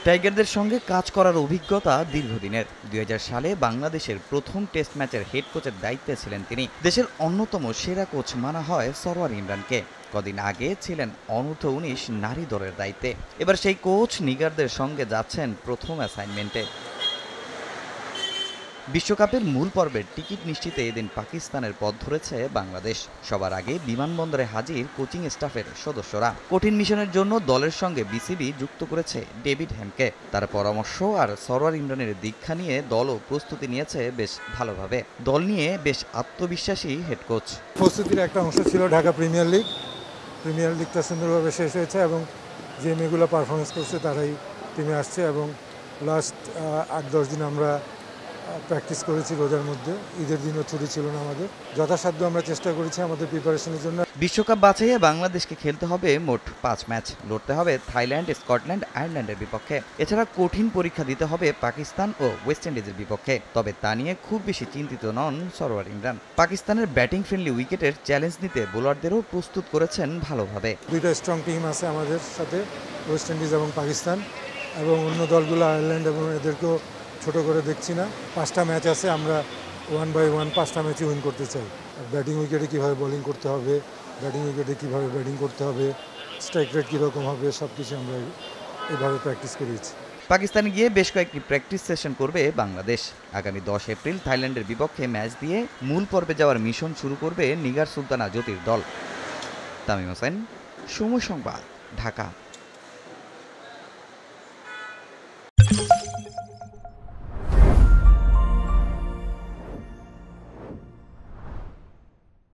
টাইগারদের সঙ্গে কাজ করার অভিজ্ঞতা দীর্ঘদিনের। ২০০০ সালে বাংলাদেশের প্রথম টেস্ট ম্যাচের হেড কোচের দায়িত্বে ছিলেন তিনি। দেশের অন্যতম সেরা কোচ মানা হয় সরওয়ার ইমরানকে। কদিন আগে ছিলেন অনূর্ধ্ব-১৯ নারী দলের দায়িত্বে। এবার সেই কোচ নিগারদের সঙ্গে যাচ্ছেন প্রথম অ্যাসাইনমেন্টে। বিশ্বকাপের মূল পর্বের টিকিট নিশ্চিতে এদিন পাকিস্তানের পথ ধরেছে বাংলাদেশ। সবার আগে বিমানবন্দরে হাজির কোচিং স্টাফের সদস্যরা। কঠিন মিশনের জন্য দলের সঙ্গে বিসিবি যুক্ত করেছে ডেভিড হ্যামকে। তার পরামর্শ আর সরওয়ার ইমরানের দীক্ষা নিয়ে দলও প্রস্তুতি নিয়েছে বেশ ভালোভাবে। দল নিয়ে বেশ আত্মবিশ্বাসী হেড কোচ। প্রস্তুতির একটা অংশ ছিল ঢাকা প্রিমিয়ার লিগটা সুন্দরভাবে শেষ হয়েছে এবং যে মেয়েগুলো পারফরমেন্স করছে তারাই টিমে আসছে এবং লাস্ট ৮-১০ দিন আমরা প্র্যাকটিস করেছি রোজার মধ্যে। ঈদের দিনও ছুটি ছিল না আমাদের। যথাসাধ্য আমরা চেষ্টা করেছি আমাদের প্রিপারেশনের জন্য। বিশ্বকাপ বাছাইয়ে বাংলাদেশকে খেলতে হবে মোট ৫ ম্যাচ। লড়তে হবে থাইল্যান্ড, স্কটল্যান্ড, আয়ারল্যান্ডের বিপক্ষে। এছাড়া কঠিন পরীক্ষা দিতে হবে পাকিস্তান ও ওয়েস্ট ইন্ডিজের বিপক্ষে। তবে তা নিয়ে খুব বেশি চিন্তিত নন সরওয়ার ইমরান। পাকিস্তানের ব্যাটিং ফ্রেন্ডলি উইকেটের চ্যালেঞ্জ নিতে বোলারদেরও প্রস্তুত করেছেন ভালোভাবে। দুইটা স্ট্রং টিম আছে আমাদের সাথে, ওয়েস্ট ইন্ডিজ এবং পাকিস্তান, এবং অন্য দলগুলো আয়ারল্যান্ড, এবং এদেরকেও ছোট করে দেখছি না। 5টা ম্যাচ আছে, আমরা 1/1 5টা ম্যাচই উইন করতে চাই। ব্যাটিং উইকেটে কীভাবে বোলিং করতে হবে, ব্যাটিং উইকেটে কীভাবে ব্যাটিং করতে হবে, স্ট্রাইক রেট কীরকম হবে, সব কিছু আমরা এভাবে প্র্যাকটিস করিয়েছি। পাকিস্তানে গিয়ে বেশ কয়েকটি প্র্যাকটিস সেশন করবে বাংলাদেশ। আগামী 10 এপ্রিল থাইল্যান্ডের বিপক্ষে ম্যাচ দিয়ে মূল পর্বে যাওয়ার মিশন শুরু করবে নিগার সুলতানা জ্যোতির দল। তামিম হোসেন, সময় সংবাদ, ঢাকা।